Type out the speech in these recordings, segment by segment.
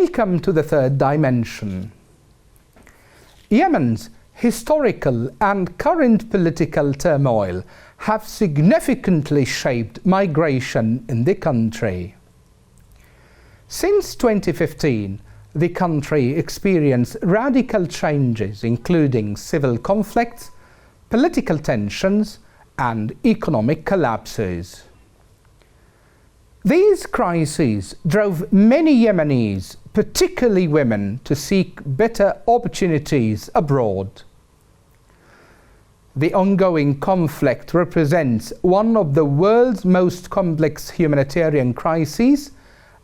Welcome to the third dimension. Yemen's historical and current political turmoil have significantly shaped migration in the country. Since 2015, the country experienced radical changes, including civil conflicts, political tensions, and economic collapses. These crises drove many Yemenis, particularly women, to seek better opportunities abroad. The ongoing conflict represents one of the world's most complex humanitarian crises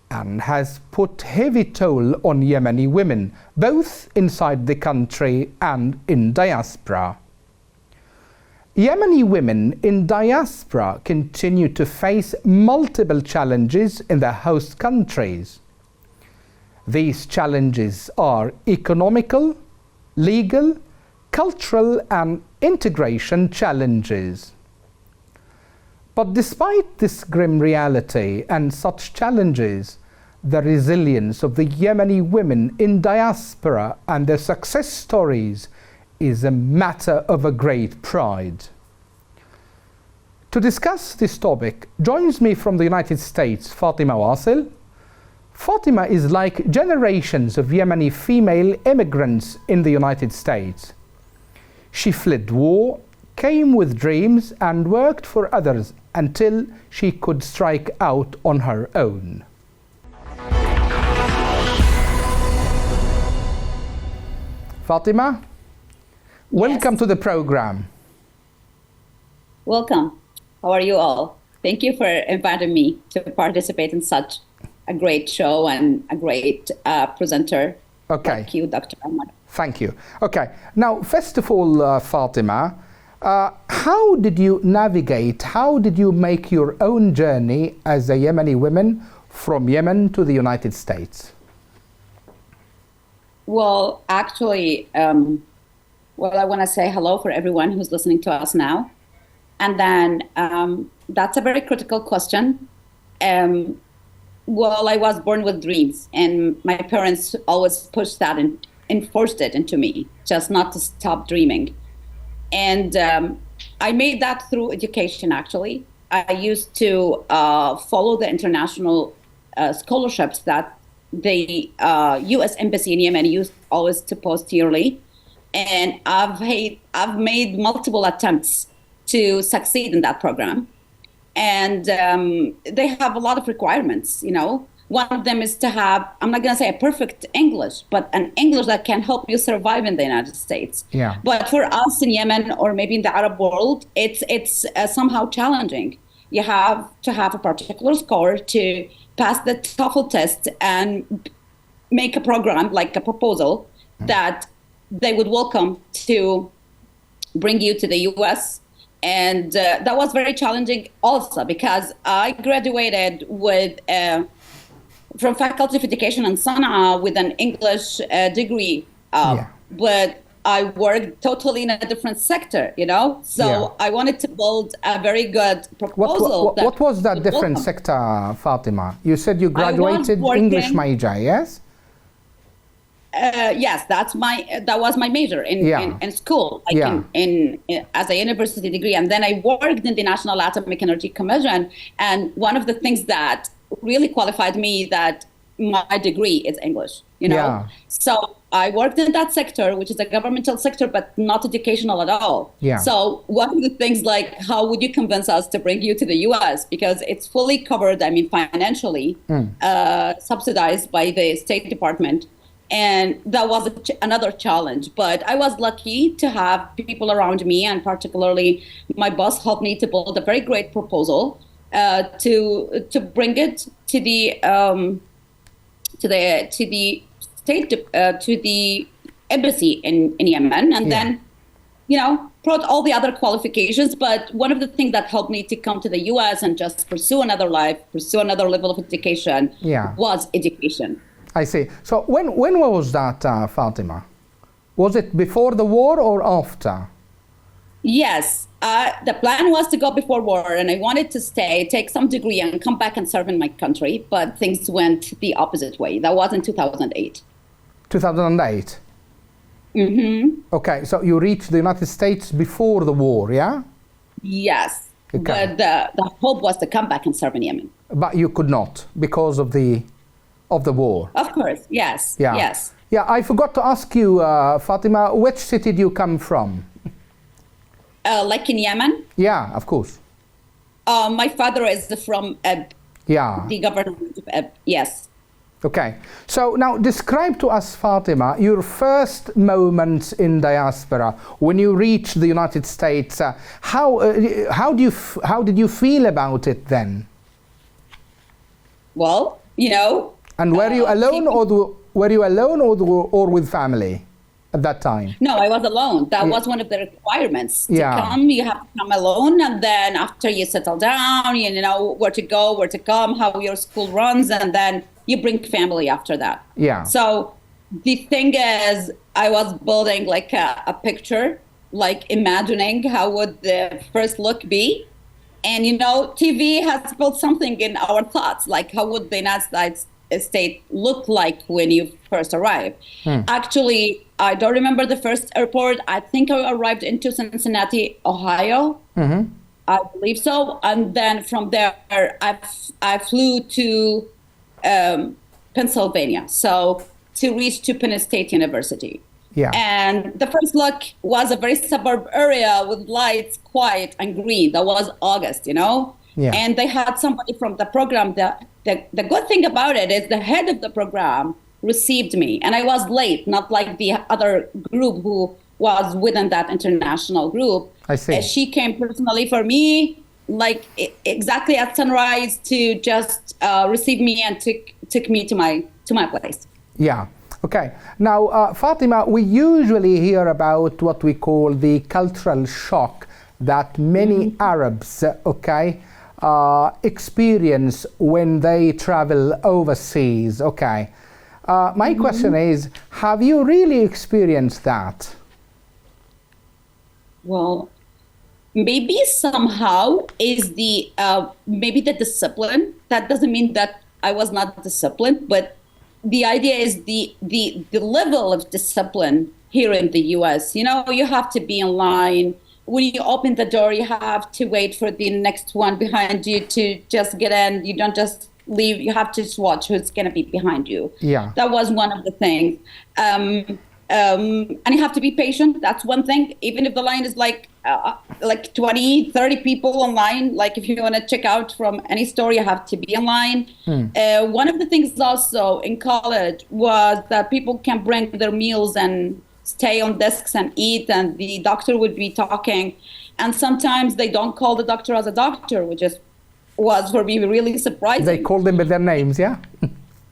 and has put heavy toll on Yemeni women, both inside the country and in diaspora. Yemeni women in diaspora continue to face multiple challenges in their host countries. These challenges are economical, legal, cultural, and integration challenges. But despite this grim reality and such challenges, the resilience of the Yemeni women in diaspora and their success stories is a matter of a great pride. To discuss this topic, joins me from the United States, Fatima Wasel. Fatima is like generations of Yemeni female immigrants in the United States. She fled war, came with dreams, and worked for others until she could strike out on her own. Fatima, welcome to the program. Welcome. How are you all? Thank you for inviting me to participate in such a great show and a great presenter. Okay. Thank you, Dr. Ahmad. Thank you. Okay. Now, first of all, Fatima, how did you navigate, how did you make your own journey as a Yemeni woman from Yemen to the United States? Well, actually, I want to say hello for everyone who's listening to us now. And then that's a very critical question. Well, I was born with dreams, and my parents always pushed that and enforced it into me, just not to stop dreaming. And I made that through education, actually. I used to follow the international scholarships that the U.S. Embassy in Yemen used always to post yearly. And I've made multiple attempts to succeed in that program. And they have a lot of requirements, you know. One of them is to have, I'm not going to say a perfect English, but an English that can help you survive in the United States. Yeah. But for us in Yemen, or maybe in the Arab world, it's somehow challenging. You have to have a particular score to pass the TOEFL test and make a program, like a proposal, that they would welcome to bring you to the U.S. And that was very challenging also, because I graduated with from Faculty of Education in Sana'a with an English degree, but I worked totally in a different sector, you know? So I wanted to build a very good proposal. What was that different sector, Fatima? You said you graduated English major, yes? Yes, that was my major in school, like in as a university degree. And then I worked in the National Atomic Energy Commission. And one of the things that really qualified me that my degree is English, you know? Yeah. So I worked in that sector, which is a governmental sector, but not educational at all. Yeah. So one of the things, like, how would you convince us to bring you to the US? Because it's fully covered, I mean, financially, subsidized by the State Department. And that was another challenge. But I was lucky to have people around me, and particularly my boss helped me to build a very great proposal to bring it to the embassy in Yemen, and then, you know, brought all the other qualifications. But one of the things that helped me to come to the U.S. and just pursue another life, pursue another level of education, was education. I see. So when was that, Fatima? Was it before the war or after? Yes, the plan was to go before war, and I wanted to stay, take some degree, and come back and serve in my country. But things went the opposite way. That was in 2008. 2008. Mm-hmm. Okay, so you reached the United States before the war, yeah? Yes, Okay. but the hope was to come back and serve in Yemen. But you could not because of the war. Of course, yes, Yeah. yes. Yeah, I forgot to ask you, Fatima, which city do you come from? Like in Yemen? Yeah, of course. My father is from Eb, Yeah. the government of Eb, yes. Okay. So now describe to us, Fatima, your first moments in diaspora when you reached the United States. How did you feel about it then? Well, you know. And were you alone or with family at that time? No, I was alone. That was one of the requirements. To come, you have to come alone, and then after you settle down, you know where to go, where to come, how your school runs, and then you bring family after that. Yeah. So the thing is, I was building like a picture, like imagining how would the first look be. And, you know, TV has built something in our thoughts, like how would the United States look like when you first arrive? Actually, I don't remember the first airport. I think I arrived into Cincinnati, Ohio. Mm-hmm. I believe so. And then from there, I flew to Pennsylvania, so to reach to Penn State University. Yeah. And the first look was a very suburb area with lights, quiet and green. That was August, you know? Yeah. And they had somebody from the program. The good thing about it is the head of the program received me. And I was late, not like the other group who was within that international group. I see. She came personally for me, like exactly at sunrise, to just receive me and took me to my place. Yeah. Okay. Now, Fatima, we usually hear about what we call the cultural shock that many Arabs, experience when they travel overseas. Okay. My question is, have you really experienced that? Well, maybe somehow is the maybe the discipline. That doesn't mean that I was not disciplined, but the idea is the level of discipline here in the US. You know, you have to be in line. When you open the door, you have to wait for the next one behind you to just get in. You don't just leave. You have to just watch who's going to be behind you. Yeah. That was one of the things. And you have to be patient. That's one thing. Even if the line is like 20, 30 people in line, like if you want to check out from any store, you have to be in line. One of the things also in college was that people can bring their meals and stay on desks and eat, and the doctor would be talking. And sometimes they don't call the doctor as a doctor, which was for me really surprising. They call them by their names, yeah?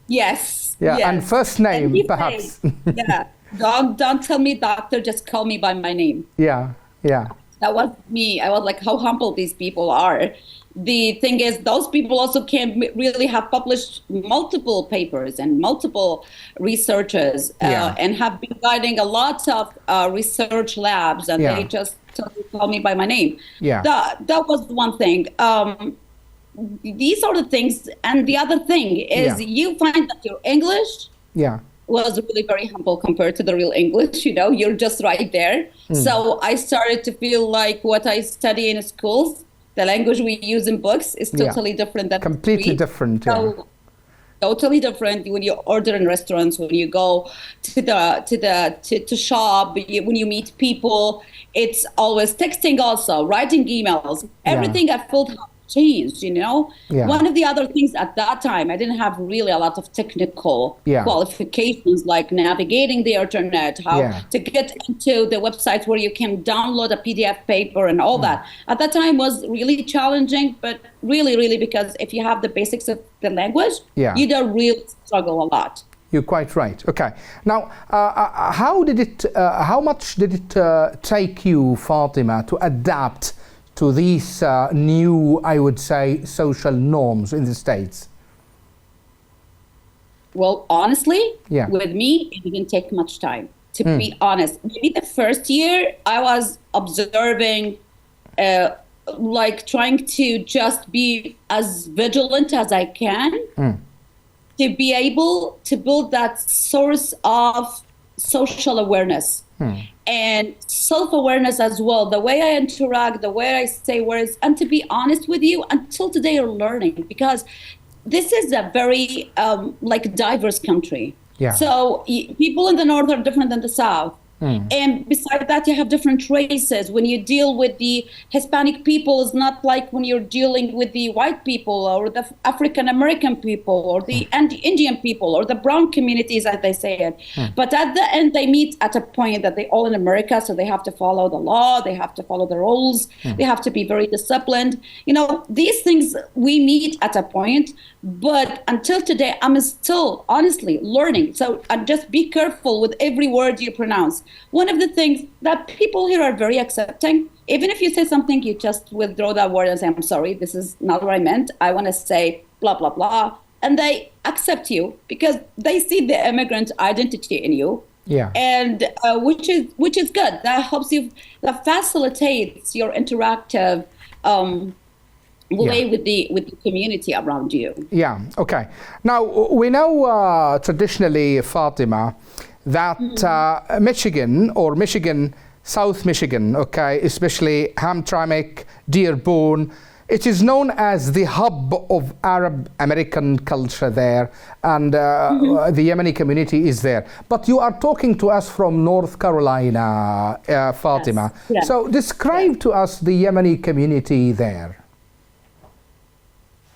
Yes. Yeah, yes. And first name, and perhaps. Yeah. Don't tell me doctor, just call me by my name. Yeah, yeah. That was me. I was like, how humble these people are. The thing is, those people also can really have published multiple papers and multiple researchers and have been guiding a lot of research labs, and they just call me by my name. Yeah. That was one thing. These are the things. And the other thing is you find that your English was really very humble compared to the real English. You know, you're just right there. So I started to feel like what I study in schools, the language we use in books, is totally different than completely different. So, totally different when you order in restaurants, when you go to shop, when you meet people. It's always texting, also writing emails. Everything I felt changed, you know. One of the other things at that time, I didn't have really a lot of technical qualifications, like navigating the internet, how to get into the websites where you can download a PDF paper and all that. At that time was really challenging, but really because if you have the basics of the language, you don't really struggle a lot. You're quite right. Okay. Now, how much did it take you, Fatima, to adapt to these new, I would say, social norms in the States? Well, honestly, with me, it didn't take much time. to be honest. Maybe the first year I was observing, like trying to just be as vigilant as I can to be able to build that source of social awareness and self-awareness as well. The way I interact, the way I say words, and to be honest with you, until today you're learning, because this is a very like diverse country. Yeah. So people in the north are different than the south. And besides that, you have different races. When you deal with the Hispanic people, it's not like when you're dealing with the white people or the African American people or the Indian people or the brown communities, as they say it. But at the end, they meet at a point that they all in America, so they have to follow the law, they have to follow the rules, they have to be very disciplined. You know, these things we meet at a point, but until today, I'm still honestly learning. So just be careful with every word you pronounce. One of the things that people here are very accepting, even if you say something, you just withdraw that word and say, I'm sorry, this is not what I meant. I want to say blah, blah, blah. And they accept you because they see the immigrant identity in you. Yeah. And which is good. That helps you, that facilitates your interactive way with the community around you. Yeah, okay. Now, we know traditionally, Fatima, that Michigan, South Michigan, okay, especially Hamtramck, Dearborn, it is known as the hub of Arab American culture there, and the Yemeni community is there. But you are talking to us from North Carolina, Fatima. Yes. So describe to us the Yemeni community there.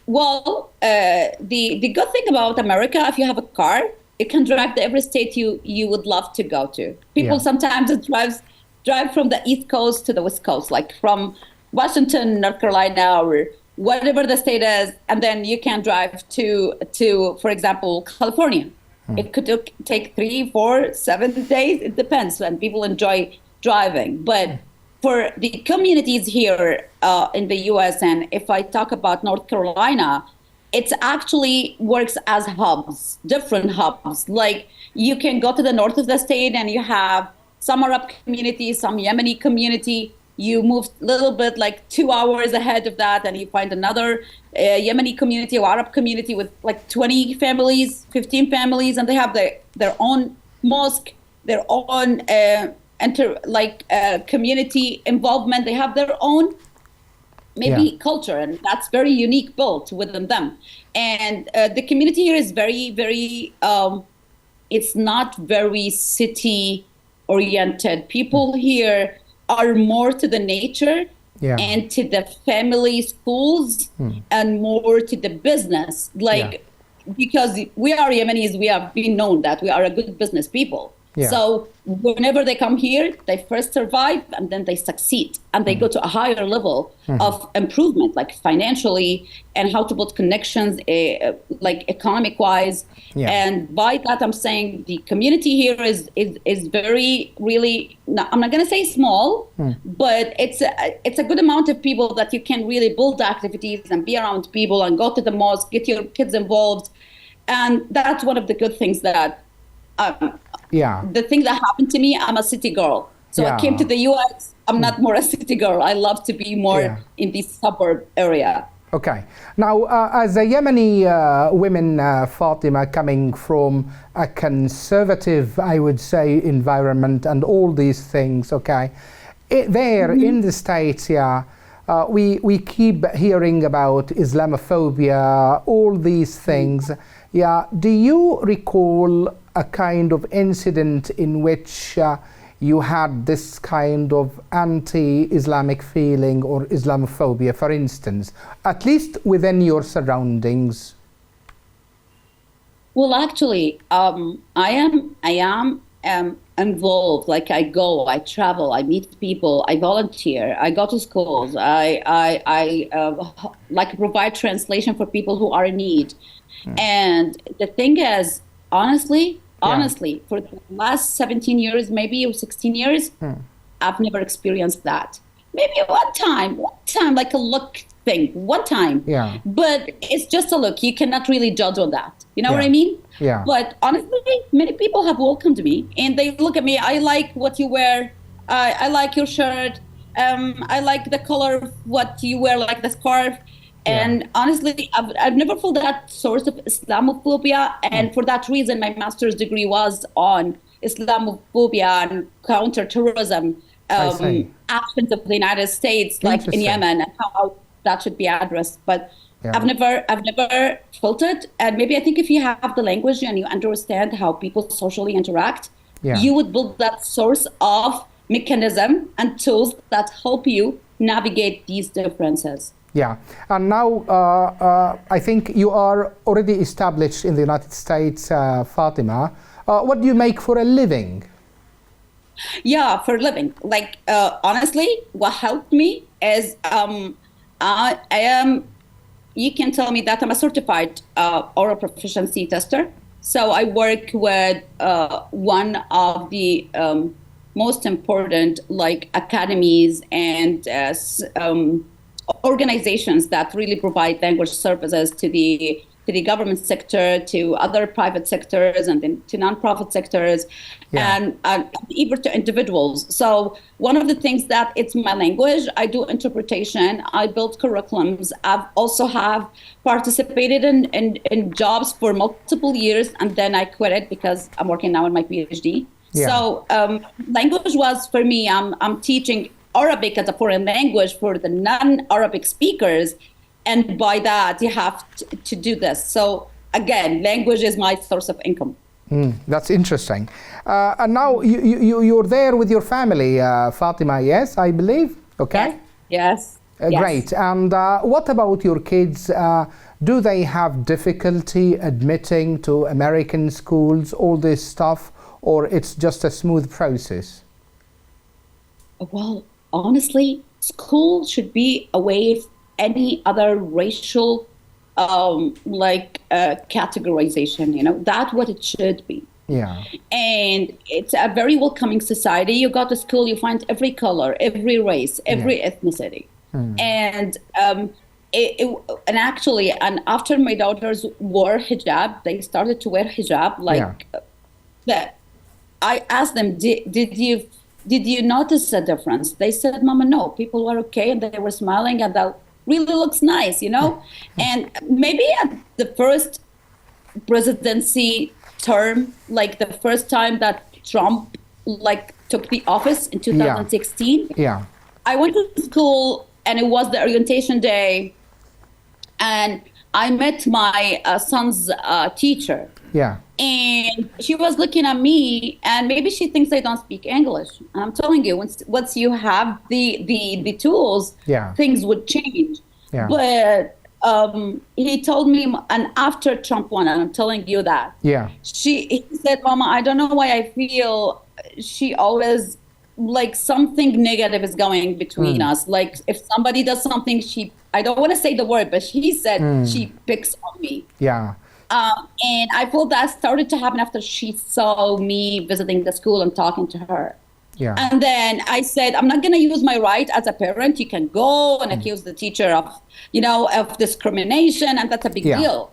Well, the good thing about America, if you have a car, it can drive to every state you would love to go to. People sometimes drive from the East Coast to the West Coast, like from Washington, North Carolina, or whatever the state is, and then you can drive to for example, California. It could take 3, 4, 7 days. It depends, and people enjoy driving. But for the communities here in the U.S., and if I talk about North Carolina, it actually works as hubs, different hubs. Like you can go to the north of the state and you have some Arab community, some Yemeni community. You move a little bit like 2 hours ahead of that and you find another Yemeni community or Arab community with like 20 families, 15 families, and they have their own mosque, their own community involvement. They have their own culture, and that's very unique built within them. And the community here is very, very, it's not very city oriented. People here are more to the nature and to the family schools and more to the business. Because we are Yemenis, we have been known that we are a good business people. So whenever they come here, they first survive and then they succeed and they go to a higher level of improvement, like financially, and how to build connections, like economic wise. And by that, I'm saying the community here is very, really, I'm not going to say small, but it's a good amount of people that you can really build activities and be around people and go to the mosque, get your kids involved. And that's one of the good things that the thing that happened to me, I'm a city girl. So I came to the US, I'm not more a city girl. I love to be more in the suburb area. Okay. Now, as a Yemeni women, Fatima, coming from a conservative, I would say, environment and all these things, okay, there in the States, we keep hearing about Islamophobia, all these things. Do you recall a kind of incident in which you had this kind of anti-Islamic feeling or Islamophobia, for instance, at least within your surroundings? Well, actually, I am involved. Like I go, I travel, I meet people, I volunteer, I go to schools, I like provide translation for people who are in need. And the thing is, honestly, for the last 17 years, maybe or 16 years, I've never experienced that. Maybe one time, like a look thing one time. Yeah. But it's just a look. You cannot really judge on that. You know what I mean? Yeah. But honestly, many people have welcomed me and they look at me. I like what you wear. I like your shirt. I like the color of what you wear, like the scarf. And honestly, I've never felt that source of Islamophobia. And for that reason, my master's degree was on Islamophobia and counterterrorism actions of the United States, like in Yemen, and how that should be addressed. But I've never felt it. And maybe I think if you have the language and you understand how people socially interact, you would build that source of mechanism and tools that help you navigate these differences. Yeah, and now I think you are already established in the United States, Fatima. What do you make for a living? Yeah, for a living. Like, honestly, what helped me is I am, you can tell me that I'm a certified oral proficiency tester. So I work with one of the most important like academies and organizations that really provide language services to the government sector, to other private sectors, and then to nonprofit sectors, and even to individuals. So one of the things that it's my language. I do interpretation. I build curriculums. I've also have participated in jobs for multiple years, and then I quit it because I'm working now on my PhD. So language was for me. I'm teaching Arabic as a foreign language for the non-Arabic speakers, and by that you have to do this. So again, language is my source of income. That's interesting. And now you're there with your family, Fatima, yes, I believe? Okay. Yes. Great. And what about your kids? Do they have difficulty admitting to American schools, all this stuff, or it's just a smooth process? Well, honestly, school should be away from any other racial categorization, you know, that's what it should be. Yeah. And it's a very welcoming society. You go to school, you find every color, every race, every ethnicity. And and after my daughters wore hijab, they started to wear hijab, that I asked them, did you notice a difference? They said, Mama, no, people were okay and they were smiling and that really looks nice, you know? And maybe at the first presidency term, like the first time that Trump took the office in 2016, I went to school and it was the orientation day and I met my son's teacher. Yeah. And she was looking at me, and maybe she thinks I don't speak English. And I'm telling you, once you have the tools, things would change. Yeah. But he told me, and after Trump won, and I'm telling you that, he said, Mama, I don't know why I feel she always, like something negative is going between us. Like if somebody does something, I don't want to say the word, but she said she picks on me. Yeah. And I feel that started to happen after she saw me visiting the school and talking to her. Yeah. And then I said, I'm not going to use my right as a parent. You can go and accuse the teacher of discrimination, and that's a big deal.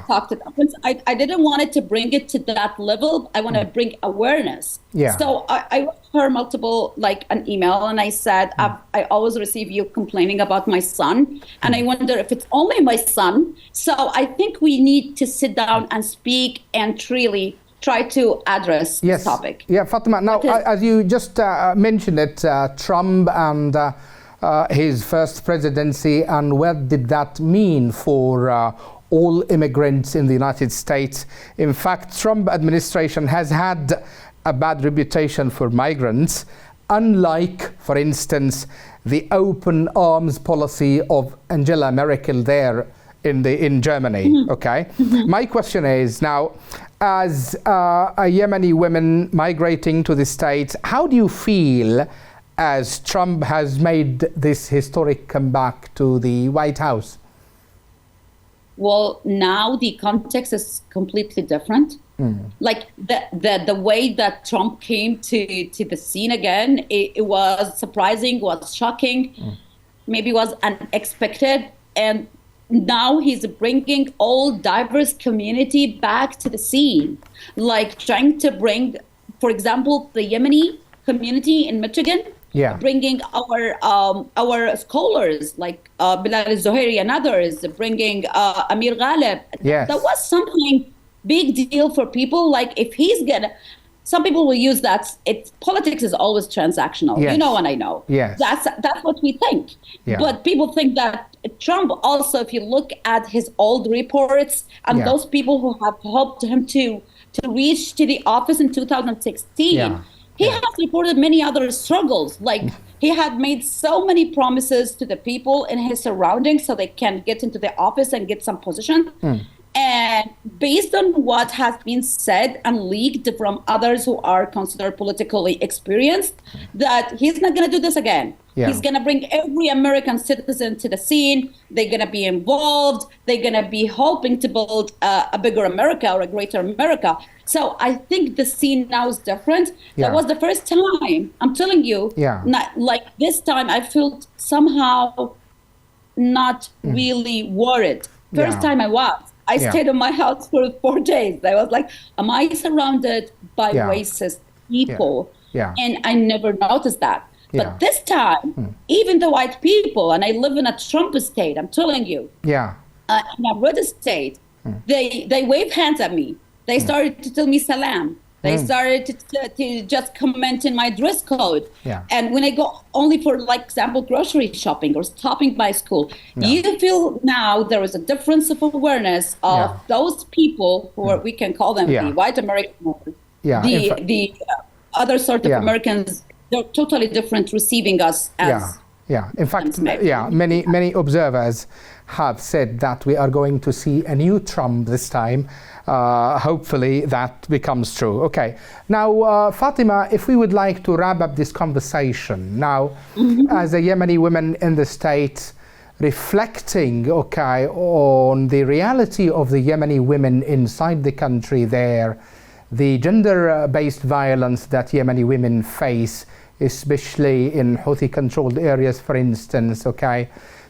Talk to them. I didn't want it to bring it to that level. I want to bring awareness. So I wrote her multiple, an email, and I said, I always receive you complaining about my son, and I wonder if it's only my son. So I think we need to sit down and speak and really try to address this topic. Yeah, Fatima, now as you just mentioned it, Trump and his first presidency, and what did that mean for all immigrants in the United States? In fact, Trump administration has had a bad reputation for migrants, unlike, for instance, the open arms policy of Angela Merkel there in Germany. Okay. My question is now, as a Yemeni woman migrating to the States, how do you feel as Trump has made this historic comeback to the White House? Well, now the context is completely different. Like the way that Trump came to the scene again, it was surprising, was shocking. maybe was unexpected, and now he's bringing all diverse community back to the scene, like trying to bring, for example, the Yemeni community in Michigan, bringing our scholars like Bilal al-Zuhairi and others, bringing Amir Ghalib. Yes. That was something big deal for people. Like if he's gonna, some people will use that. Politics is always transactional. Yes. You know, and I know. Yes. That's what we think. Yeah. But people think that Trump also, if you look at his old reports and those people who have helped him to reach to the office in 2016, he has reported many other struggles. Like he had made so many promises to the people in his surroundings so they can get into the office and get some position. And based on what has been said and leaked from others who are considered politically experienced, that he's not going to do this again. He's going to bring every American citizen to the scene. They're going to be involved. They're going to be hoping to build a bigger America or a greater America. So I think the scene now is different. That was the first time, I'm telling you, not, like this time I felt somehow not really worried. First time I was. I stayed in my house for 4 days. I was like, am I surrounded by racist people? And I never noticed that. But this time, even the white people, and I live in a Trump state, I'm telling you, in a red state, they wave hands at me. They started to tell me salam. They started to just comment in my dress code. And when I go only for, like, example, grocery shopping or stopping by school, you feel now there is a difference of awareness of those people who are, we can call them the white Americans, the other sort of Americans. They're totally different receiving us as in fact, many observers have said that we are going to see a new Trump this time. Hopefully that becomes true. Okay. Now, Fatima, if we would like to wrap up this conversation now, as a Yemeni woman in the state, reflecting, on the reality of the Yemeni women inside the country there, the gender-based violence that Yemeni women face, especially in Houthi-controlled areas, for instance.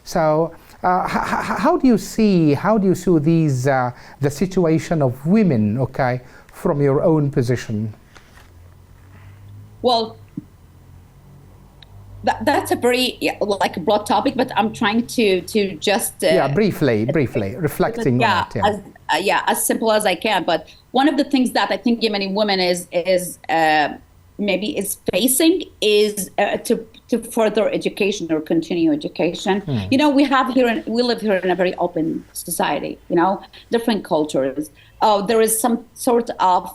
So how do you see these the situation of women, from your own position? Well, that's a very like a broad topic, but I'm trying to just briefly reflecting on it. As simple as I can. But one of the things that I think Yemeni women is facing is to further education or continue education. You know, we live here in a very open society. You know, different cultures. There is some sort of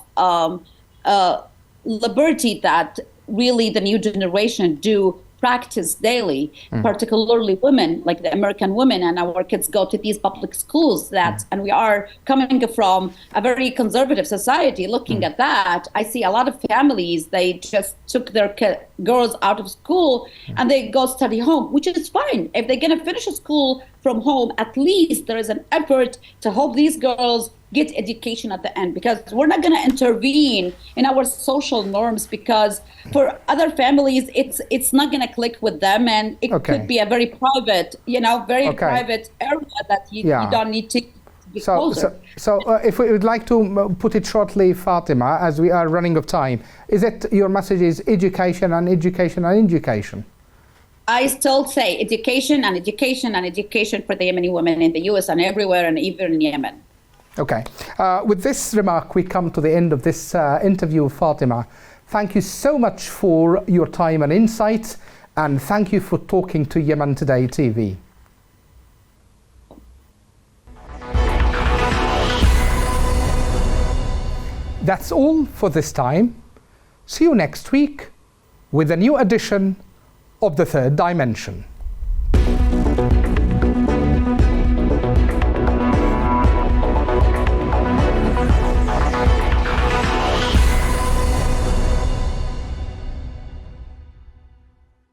liberty that really the new generation do practice daily, particularly women, like the American women, and our kids go to these public schools and we are coming from a very conservative society. Looking at that, I see a lot of families, they just took their girls out of school and they go study home, which is fine. If they're going to finish school from home, at least there is an effort to help these girls get education at the end, because we're not going to intervene in our social norms, because for other families it's not going to click with them, and it could be a very private, private area that you don't need to be closer. So if we would like to put it shortly, Fatima, as we are running out of time, is it your message is education and education and education? I still say education and education and education for the Yemeni women in the US and everywhere, and even in Yemen. Okay. With this remark, we come to the end of this interview, Fatima. Thank you so much for your time and insight, and thank you for talking to Yemen Today TV. That's all for this time. See you next week with a new edition of The Third Dimension.